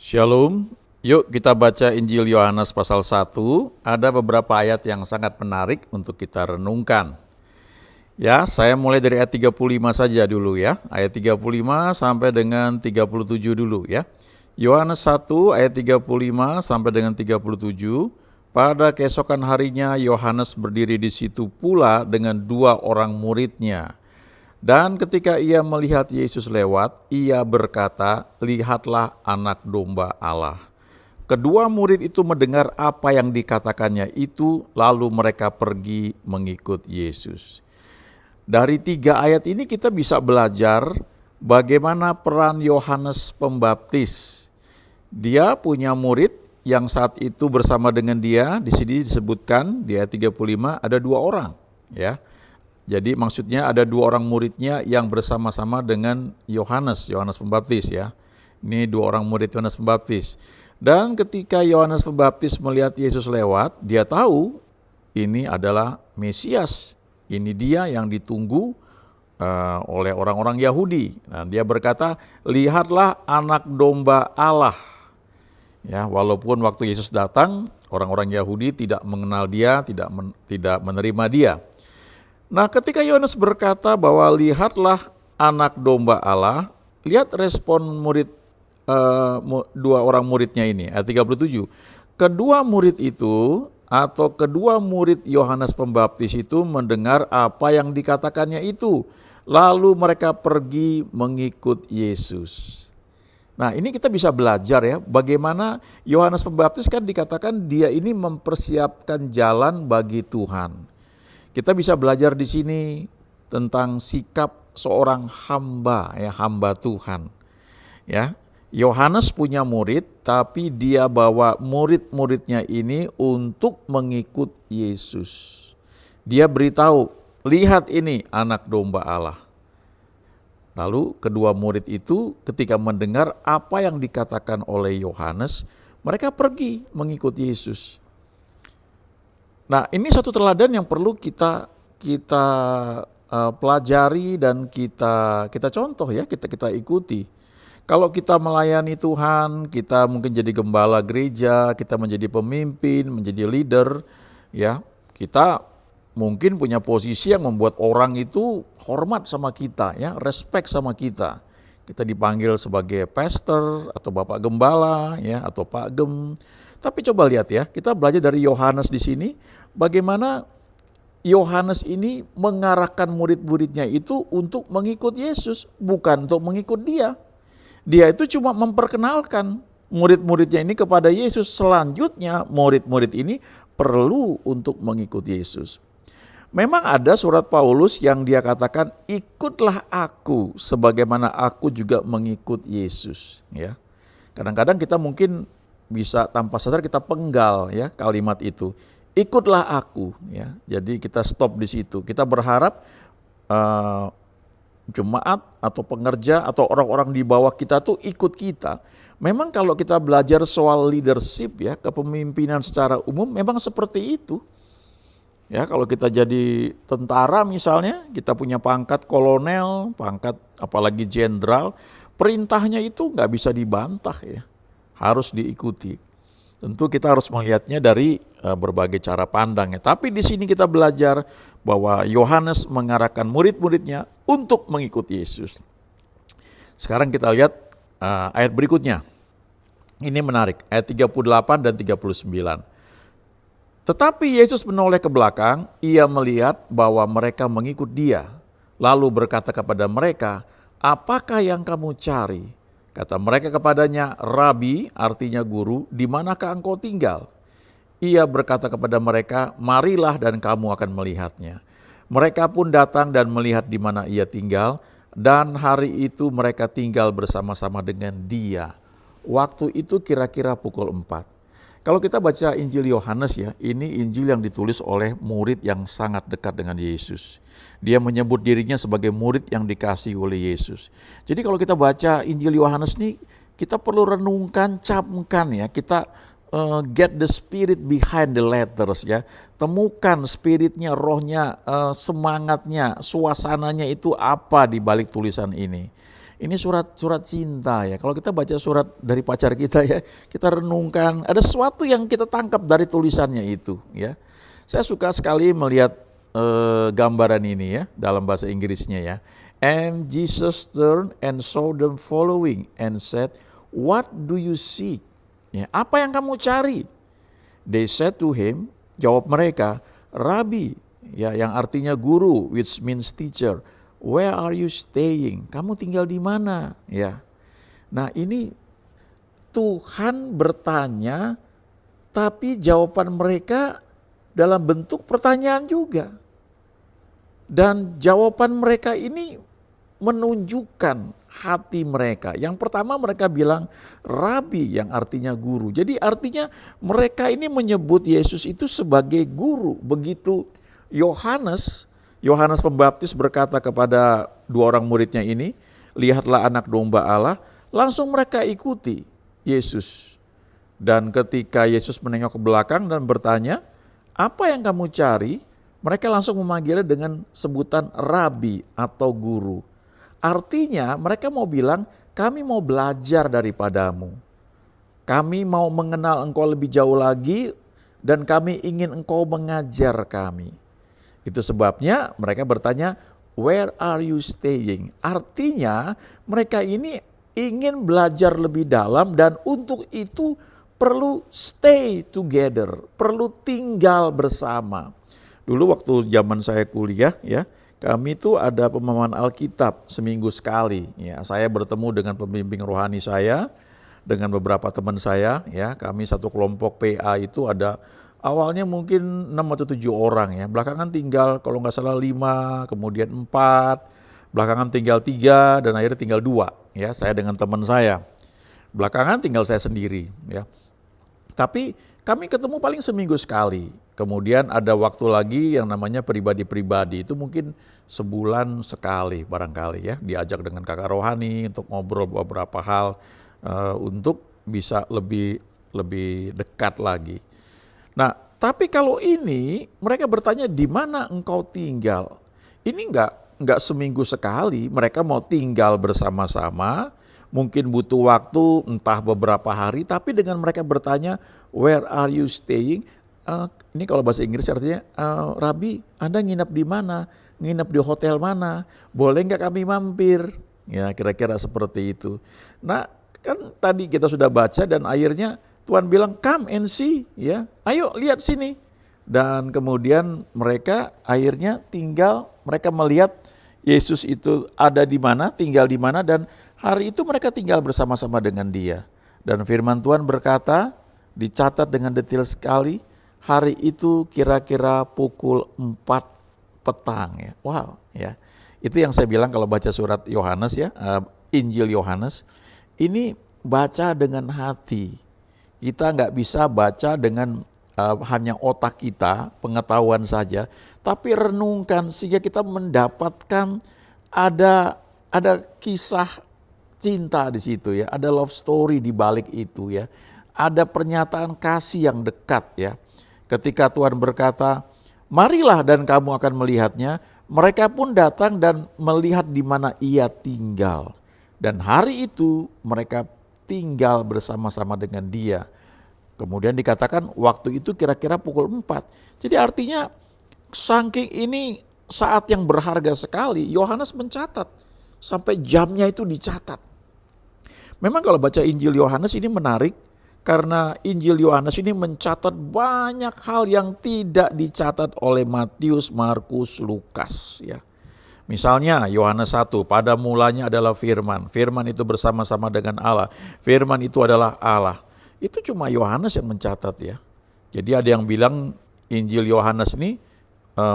Shalom, yuk kita baca Injil Yohanes pasal 1, ada beberapa ayat yang sangat menarik untuk kita renungkan. Ya, saya mulai dari ayat 35 saja dulu ya, ayat 35 sampai dengan 37 dulu ya. Yohanes 1 ayat 35 sampai dengan 37, pada keesokan harinya Yohanes berdiri di situ pula dengan dua orang muridnya. Dan ketika ia melihat Yesus lewat, ia berkata, "Lihatlah anak domba Allah." Kedua murid itu mendengar apa yang dikatakannya itu, lalu mereka pergi mengikut Yesus. Dari 3 ayat ini kita bisa belajar bagaimana peran Yohanes Pembaptis. Dia punya murid yang saat itu bersama dengan dia, di sini disebutkan di ayat 35 ada 2 orang, ya. Jadi maksudnya ada 2 orang muridnya yang bersama-sama dengan Yohanes Pembaptis ya. Ini 2 orang murid Yohanes Pembaptis. Dan ketika Yohanes Pembaptis melihat Yesus lewat, dia tahu ini adalah Mesias. Ini dia yang ditunggu oleh orang-orang Yahudi. Nah, dia berkata, "Lihatlah anak domba Allah." Ya, walaupun waktu Yesus datang, orang-orang Yahudi tidak mengenal dia, tidak menerima dia. Nah, ketika Yohanes berkata bahwa lihatlah anak domba Allah, lihat respon murid 2 orang muridnya ini, ayat 37. Kedua murid itu atau kedua murid Yohanes Pembaptis itu mendengar apa yang dikatakannya itu, lalu mereka pergi mengikut Yesus. Nah, ini kita bisa belajar ya, bagaimana Yohanes Pembaptis kan dikatakan dia ini mempersiapkan jalan bagi Tuhan. Kita bisa belajar di sini tentang sikap seorang hamba, ya, hamba Tuhan. Ya, Yohanes punya murid, tapi dia bawa murid-muridnya ini untuk mengikut Yesus. Dia beritahu, "Lihat ini anak domba Allah." Lalu kedua murid itu ketika mendengar apa yang dikatakan oleh Yohanes, mereka pergi mengikut Yesus. Nah, ini satu teladan yang perlu kita pelajari dan kita contoh ya, kita ikuti. Kalau kita melayani Tuhan, kita mungkin jadi gembala gereja, kita menjadi pemimpin, menjadi leader, ya, kita mungkin punya posisi yang membuat orang itu hormat sama kita, ya, respect sama kita. Kita dipanggil sebagai pastor atau bapak gembala, ya, atau Pak Gem. Tapi coba lihat ya, kita belajar dari Yohanes di sini, bagaimana Yohanes ini mengarahkan murid-muridnya itu untuk mengikut Yesus, bukan untuk mengikut dia. Dia itu cuma memperkenalkan murid-muridnya ini kepada Yesus. Selanjutnya murid-murid ini perlu untuk mengikut Yesus. Memang ada surat Paulus yang dia katakan, "Ikutlah aku sebagaimana aku juga mengikut Yesus." Ya. Kadang-kadang kita mungkin bisa tanpa sadar kita penggal ya kalimat itu, "Ikutlah aku," ya. Jadi kita stop di situ. Kita berharap jemaat atau pengerja atau orang-orang di bawah kita tuh ikut kita. Memang kalau kita belajar soal leadership ya, kepemimpinan secara umum memang seperti itu. Ya, kalau kita jadi tentara misalnya, kita punya pangkat kolonel, pangkat apalagi jenderal, perintahnya itu nggak bisa dibantah ya. Harus diikuti. Tentu kita harus melihatnya dari berbagai cara pandang ya. Tapi di sini kita belajar bahwa Yohanes mengarahkan murid-muridnya untuk mengikuti Yesus. Sekarang kita lihat ayat berikutnya. Ini menarik, ayat 38 dan 39. Tetapi Yesus menoleh ke belakang, ia melihat bahwa mereka mengikut dia. Lalu berkata kepada mereka, "Apakah yang kamu cari?" Kata mereka kepadanya, "Rabi," artinya guru, "di manakah engkau tinggal?" Ia berkata kepada mereka, "Marilah dan kamu akan melihatnya." Mereka pun datang dan melihat di mana ia tinggal, dan hari itu mereka tinggal bersama-sama dengan dia. Waktu itu kira-kira pukul 4. Kalau kita baca Injil Yohanes ya, ini Injil yang ditulis oleh murid yang sangat dekat dengan Yesus. Dia menyebut dirinya sebagai murid yang dikasihi oleh Yesus. Jadi kalau kita baca Injil Yohanes nih, kita perlu renungkan, camkan ya, kita get the spirit behind the letters ya. Temukan spiritnya, rohnya, semangatnya, suasananya itu apa di balik tulisan ini. Ini surat cinta ya. Kalau kita baca surat dari pacar kita ya, kita renungkan, ada sesuatu yang kita tangkap dari tulisannya itu ya. Saya suka sekali melihat gambaran ini ya dalam bahasa Inggrisnya ya. And Jesus turned and saw them following and said, "What do you seek?" Ya, apa yang kamu cari? They said to him, jawab mereka, "Rabbi," ya, yang artinya guru, which means teacher. "Where are you staying?" Kamu tinggal di mana? Ya. Nah, ini Tuhan bertanya, tapi jawaban mereka dalam bentuk pertanyaan juga. Dan jawaban mereka ini menunjukkan hati mereka. Yang pertama mereka bilang Rabi, yang artinya guru. Jadi artinya mereka ini menyebut Yesus itu sebagai guru. Begitu Yohanes Pembaptis berkata kepada dua orang muridnya ini, "Lihatlah anak domba Allah," langsung mereka ikuti Yesus. Dan ketika Yesus menengok ke belakang dan bertanya, "Apa yang kamu cari?" Mereka langsung memanggilnya dengan sebutan Rabi atau guru. Artinya mereka mau bilang, kami mau belajar daripadamu. Kami mau mengenal engkau lebih jauh lagi dan kami ingin engkau mengajar kami. Itu sebabnya mereka bertanya, "Where are you staying?" Artinya mereka ini ingin belajar lebih dalam dan untuk itu perlu stay together, perlu tinggal bersama. Dulu waktu zaman saya kuliah ya, kami tuh ada pemahaman Alkitab seminggu sekali. Ya, saya bertemu dengan pembimbing rohani saya, dengan beberapa teman saya. Ya, kami satu kelompok PA itu ada awalnya mungkin 6 atau 7 orang ya. Belakangan tinggal kalau nggak salah 5, kemudian 4, belakangan tinggal 3 dan akhirnya tinggal 2. Ya, saya dengan teman saya. Belakangan tinggal saya sendiri. Ya, tapi kami ketemu paling seminggu sekali. Kemudian ada waktu lagi yang namanya pribadi-pribadi, itu mungkin sebulan sekali barangkali ya, diajak dengan kakak rohani untuk ngobrol beberapa hal untuk bisa lebih dekat lagi. Nah, tapi kalau ini mereka bertanya, "Di mana engkau tinggal?" Ini enggak seminggu sekali, mereka mau tinggal bersama-sama, mungkin butuh waktu entah beberapa hari, tapi dengan mereka bertanya, "Where are you staying?" Ini kalau bahasa Inggris artinya, "Rabi, Anda nginap di mana? Nginap di hotel mana? Boleh nggak kami mampir?" Ya, kira-kira seperti itu. Nah, kan tadi kita sudah baca dan akhirnya Tuhan bilang, "Come and see," ya. "Ayo lihat sini." Dan kemudian mereka akhirnya mereka melihat Yesus itu ada di mana, tinggal di mana, dan hari itu mereka tinggal bersama-sama dengan Dia. Dan firman Tuhan berkata, dicatat dengan detail sekali, hari itu kira-kira pukul 4 petang ya. Wow ya. Itu yang saya bilang kalau baca surat Yohanes ya, Injil Yohanes, ini baca dengan hati. Kita nggak bisa baca dengan hanya otak kita, pengetahuan saja, tapi renungkan sehingga kita mendapatkan ada kisah cinta di situ ya, ada love story di balik itu ya. Ada pernyataan kasih yang dekat ya. Ketika Tuhan berkata, "Marilah dan kamu akan melihatnya," mereka pun datang dan melihat di mana Ia tinggal. Dan hari itu mereka tinggal bersama-sama dengan Dia. Kemudian dikatakan waktu itu kira-kira pukul 4. Jadi artinya saking ini saat yang berharga sekali, Yohanes mencatat. Sampai jamnya itu dicatat. Memang kalau baca Injil Yohanes ini menarik, karena Injil Yohanes ini mencatat banyak hal yang tidak dicatat oleh Matius, Markus, Lukas ya. Misalnya Yohanes 1, pada mulanya adalah firman. Firman itu bersama-sama dengan Allah. Firman itu adalah Allah. Itu cuma Yohanes yang mencatat ya. Jadi ada yang bilang Injil Yohanes ini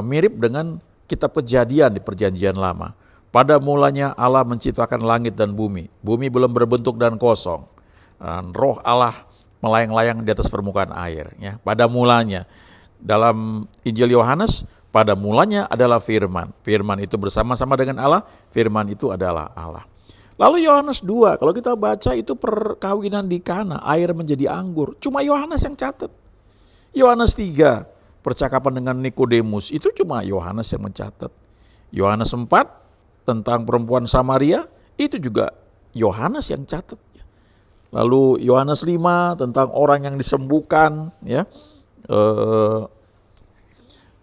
mirip dengan kitab Kejadian di Perjanjian Lama. Pada mulanya Allah menciptakan langit dan bumi. Bumi belum berbentuk dan kosong. Dan roh Allah melayang-layang di atas permukaan air. Ya. Pada mulanya, dalam Injil Yohanes, pada mulanya adalah firman. Firman itu bersama-sama dengan Allah, firman itu adalah Allah. Lalu Yohanes 2, kalau kita baca itu perkawinan di Kana, air menjadi anggur. Cuma Yohanes yang catat. Yohanes 3, percakapan dengan Nikodemus, itu cuma Yohanes yang mencatat. Yohanes 4, tentang perempuan Samaria, Itu juga Yohanes yang catat. Lalu Yohanes 5 tentang orang yang disembuhkan, ya.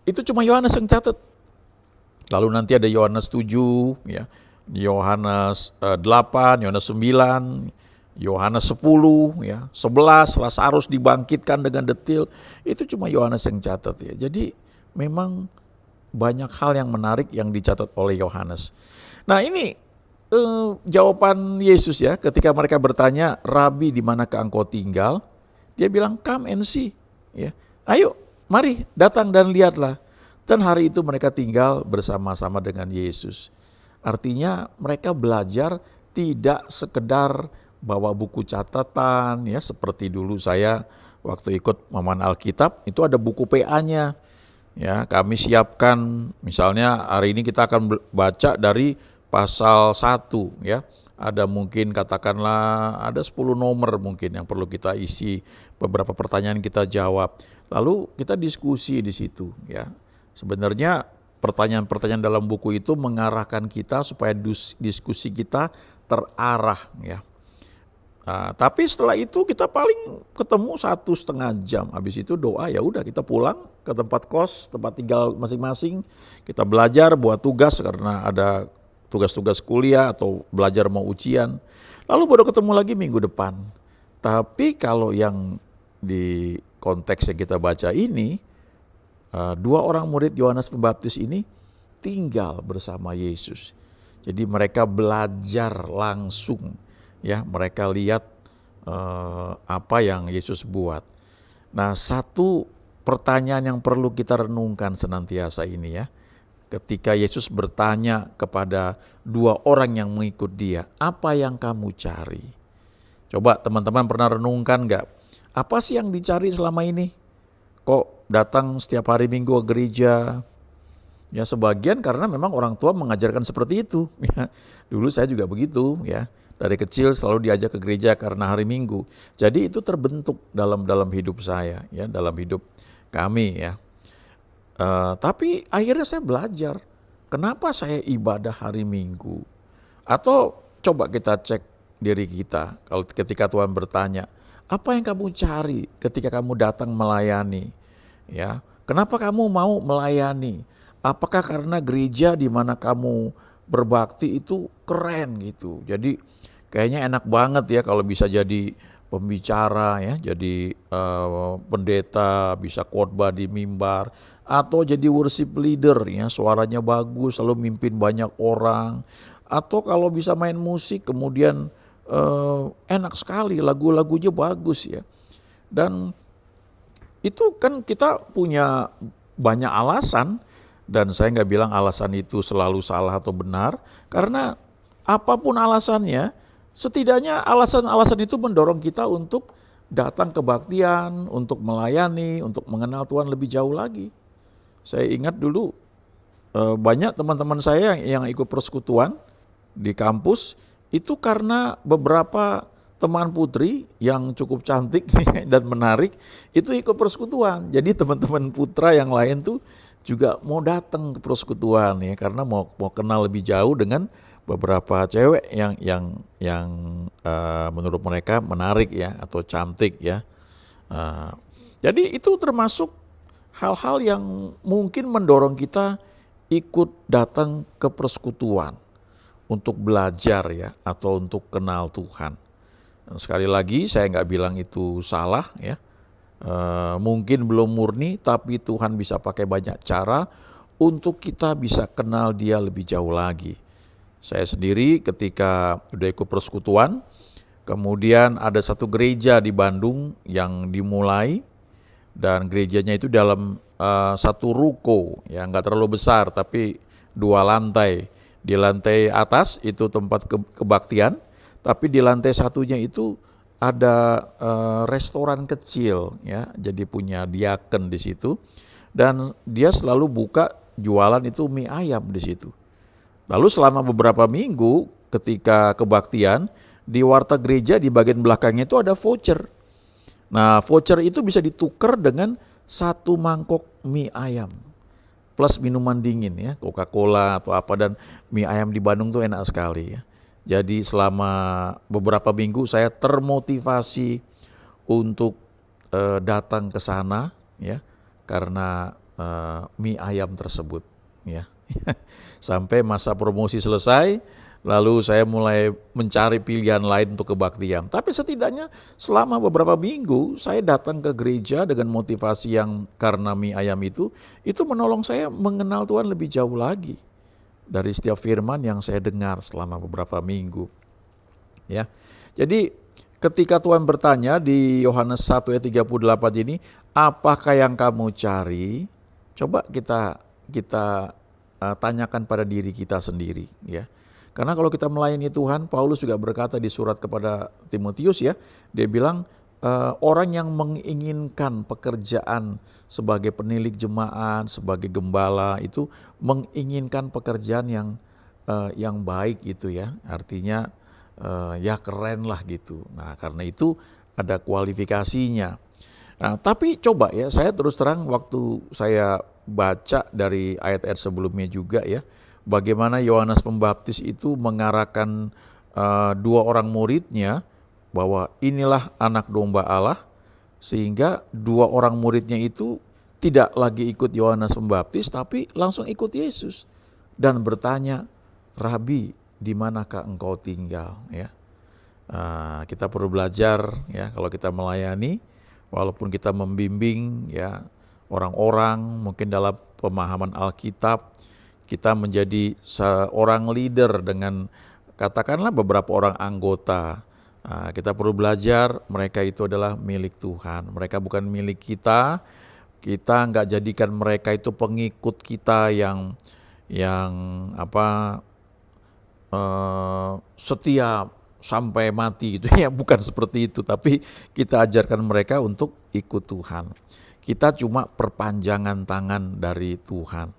Itu cuma Yohanes yang catat. Lalu nanti ada Yohanes 7, ya. Yohanes 8, Yohanes 9, Yohanes 10, ya. 11 Lazarus dibangkitkan dengan detil. Itu cuma Yohanes yang catat, ya. Jadi memang banyak hal yang menarik yang dicatat oleh Yohanes. Nah, ini jawaban Yesus, ya, ketika mereka bertanya, "Rabi, di manakah engkau tinggal?" Dia bilang, "Come and see." Ya. Ayo, mari datang dan lihatlah. Dan hari itu mereka tinggal bersama-sama dengan Yesus. Artinya mereka belajar tidak sekedar bawa buku catatan, ya, seperti dulu saya waktu ikut Maman Alkitab, itu ada buku PA-nya. Ya, kami siapkan, misalnya hari ini kita akan baca dari pasal 1, ya. Ada mungkin katakanlah ada 10 nomor mungkin yang perlu kita isi, beberapa pertanyaan kita jawab. Lalu kita diskusi di situ, ya. Sebenarnya pertanyaan-pertanyaan dalam buku itu mengarahkan kita supaya diskusi kita terarah, ya. Nah, tapi setelah itu kita paling ketemu 1,5 jam. Habis itu doa, ya udah kita pulang ke tempat kos, tempat tinggal masing-masing. Kita belajar, buat tugas karena ada tugas-tugas kuliah atau belajar mau ujian. Lalu baru ketemu lagi minggu depan. Tapi kalau yang di konteks yang kita baca ini, 2 orang murid Yohanes Pembaptis ini tinggal bersama Yesus. Jadi mereka belajar langsung, ya, mereka lihat apa yang Yesus buat. Nah, satu pertanyaan yang perlu kita renungkan senantiasa ini, ya. Ketika Yesus bertanya kepada 2 orang yang mengikut dia, "Apa yang kamu cari?" Coba teman-teman pernah renungkan gak? Apa sih yang dicari selama ini? Kok datang setiap hari Minggu ke gereja? Ya, sebagian karena memang orang tua mengajarkan seperti itu. Ya, dulu saya juga begitu, ya. Dari kecil selalu diajak ke gereja karena hari Minggu. Jadi itu terbentuk dalam hidup saya, ya, dalam hidup kami, ya. Tapi akhirnya saya belajar, kenapa saya ibadah hari Minggu? Atau coba kita cek diri kita, kalau ketika Tuhan bertanya, apa yang kamu cari ketika kamu datang melayani? Ya, kenapa kamu mau melayani? Apakah karena gereja di mana kamu berbakti itu keren gitu? Jadi kayaknya enak banget ya kalau bisa jadi pembicara, ya, jadi pendeta, bisa khotbah di mimbar, atau jadi worship leader, ya, suaranya bagus, lalu mimpin banyak orang, atau kalau bisa main musik, kemudian enak sekali, lagu-lagunya bagus, ya. Dan itu kan kita punya banyak alasan, dan saya nggak bilang alasan itu selalu salah atau benar, karena apapun alasannya, setidaknya alasan-alasan itu mendorong kita untuk datang kebaktian, untuk melayani, untuk mengenal Tuhan lebih jauh lagi. Saya ingat dulu banyak teman-teman saya yang ikut persekutuan di kampus itu karena beberapa teman putri yang cukup cantik dan menarik itu ikut persekutuan. Jadi teman-teman putra yang lain tuh juga mau datang ke persekutuan, ya, karena mau kenal lebih jauh dengan beberapa cewek yang menurut mereka menarik, ya, atau cantik, ya. Jadi itu termasuk hal-hal yang mungkin mendorong kita ikut datang ke persekutuan untuk belajar, ya, atau untuk kenal Tuhan. Dan sekali lagi saya nggak bilang itu salah, ya. Mungkin belum murni, tapi Tuhan bisa pakai banyak cara untuk kita bisa kenal Dia lebih jauh lagi. Saya sendiri ketika udah ikut persekutuan, kemudian ada satu gereja di Bandung yang dimulai, dan gerejanya itu dalam satu ruko, ya, nggak terlalu besar tapi 2 lantai. Di lantai atas itu tempat kebaktian, tapi di lantai satunya itu ada restoran kecil, ya, jadi punya diaken di situ, dan dia selalu buka jualan itu mie ayam di situ. Lalu selama beberapa minggu ketika kebaktian, di warteg gereja di bagian belakangnya itu ada voucher. Nah, voucher itu bisa ditukar dengan 1 mangkok mie ayam plus minuman dingin, ya, Coca-Cola atau apa, dan mie ayam di Bandung tuh enak sekali, ya. Jadi selama beberapa minggu saya termotivasi untuk datang ke sana ya, karena mie ayam tersebut ya. Sampai masa promosi selesai, lalu saya mulai mencari pilihan lain untuk kebaktian. Tapi setidaknya selama beberapa minggu saya datang ke gereja dengan motivasi yang karena mie ayam itu menolong saya mengenal Tuhan lebih jauh lagi dari setiap firman yang saya dengar selama beberapa minggu. Ya. Jadi ketika Tuhan bertanya di Yohanes 1 ayat 38 ini, apakah yang kamu cari? Coba kita tanyakan pada diri kita sendiri ya. Karena kalau kita melayani Tuhan, Paulus juga berkata di surat kepada Timotius ya, dia bilang orang yang menginginkan pekerjaan sebagai penilik jemaat, sebagai gembala itu menginginkan pekerjaan yang baik gitu ya. Artinya ya keren lah gitu. Nah, karena itu ada kualifikasinya. Nah, tapi coba ya, saya terus terang waktu saya baca dari ayat-ayat sebelumnya juga ya, bagaimana Yohanes Pembaptis itu mengarahkan dua orang muridnya bahwa inilah anak domba Allah, sehingga dua orang muridnya itu tidak lagi ikut Yohanes Pembaptis tapi langsung ikut Yesus dan bertanya, Rabi, di manakah engkau tinggal ya. Kita perlu belajar ya, kalau kita melayani, walaupun kita membimbing ya orang-orang mungkin dalam pemahaman Alkitab, kita menjadi seorang leader dengan katakanlah beberapa orang anggota. Kita perlu belajar mereka itu adalah milik Tuhan, mereka bukan milik kita. Kita nggak jadikan mereka itu pengikut kita yang setia sampai mati gitu ya, bukan seperti itu, tapi kita ajarkan mereka untuk ikut Tuhan. Kita cuma perpanjangan tangan dari Tuhan.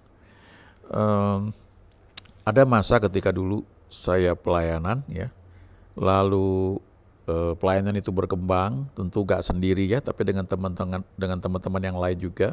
Ada masa ketika dulu saya pelayanan ya, lalu pelayanan itu berkembang, tentu gak sendiri ya, tapi dengan teman-teman yang lain juga.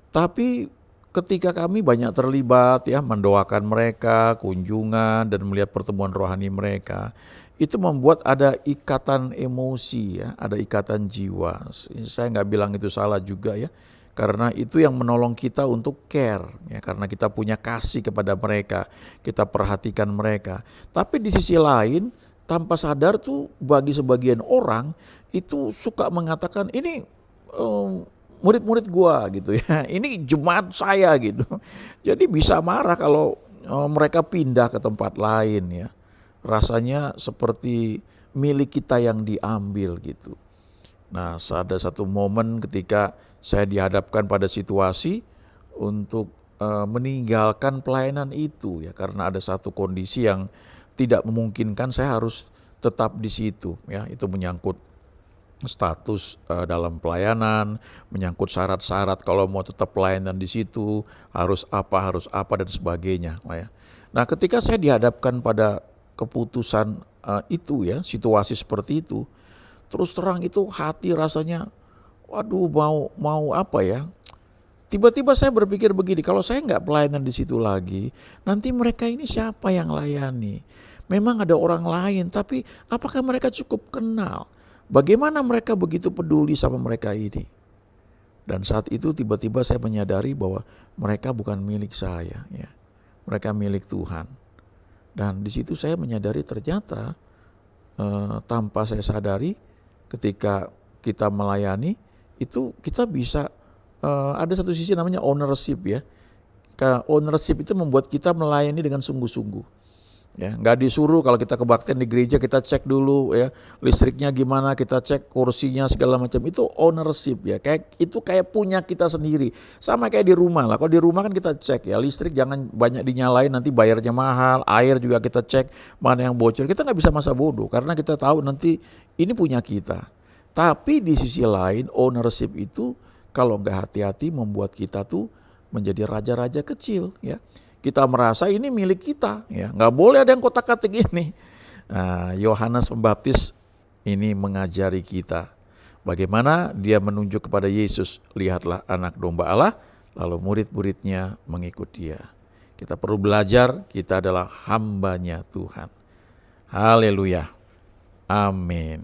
Tapi ketika kami banyak terlibat ya, mendoakan mereka, kunjungan dan melihat pertemuan rohani mereka, itu membuat ada ikatan emosi ya, ada ikatan jiwa. Saya nggak bilang itu salah juga ya, karena itu yang menolong kita untuk care ya, karena kita punya kasih kepada mereka, kita perhatikan mereka. Tapi di sisi lain, tanpa sadar tuh bagi sebagian orang itu suka mengatakan ini murid-murid gua gitu ya, ini jemaat saya gitu. Jadi bisa marah kalau mereka pindah ke tempat lain ya. Rasanya seperti milik kita yang diambil gitu. Nah, ada satu momen ketika saya dihadapkan pada situasi untuk meninggalkan pelayanan itu ya, karena ada satu kondisi yang tidak memungkinkan saya harus tetap di situ ya. Itu menyangkut status dalam pelayanan, menyangkut syarat-syarat kalau mau tetap pelayanan di situ harus apa dan sebagainya ya. Nah, ketika saya dihadapkan pada keputusan itu ya, situasi seperti itu, terus terang itu hati rasanya waduh, mau apa ya. Tiba-tiba saya berpikir begini, kalau saya nggak pelayanan di situ lagi, nanti mereka ini siapa yang layani? Memang ada orang lain, tapi apakah mereka cukup kenal? Bagaimana mereka begitu peduli sama mereka ini? Dan saat itu tiba-tiba saya menyadari bahwa mereka bukan milik saya ya. Mereka milik Tuhan. Dan di situ saya menyadari ternyata tanpa saya sadari, ketika kita melayani itu kita bisa ada satu sisi namanya ownership ya. Ownership itu membuat kita melayani dengan sungguh-sungguh. Ya, nggak disuruh kalau kita kebaktian di gereja kita cek dulu ya listriknya gimana, kita cek kursinya segala macam, itu ownership ya, kayak punya kita sendiri, sama kayak di rumah lah. Kalau di rumah kan kita cek ya listrik jangan banyak dinyalain, nanti bayarnya mahal, air juga kita cek mana yang bocor, kita nggak bisa masa bodoh karena kita tahu nanti ini punya kita. Tapi di sisi lain ownership itu kalau nggak hati-hati membuat kita tuh menjadi raja-raja kecil ya. Kita merasa ini milik kita, ya nggak boleh ada yang kotak-katik ini. Yohanes Pembaptis ini mengajari kita bagaimana dia menunjuk kepada Yesus, lihatlah anak domba Allah, lalu murid-muridnya mengikut dia. Kita perlu belajar, kita adalah hambanya Tuhan. Haleluya. Amin.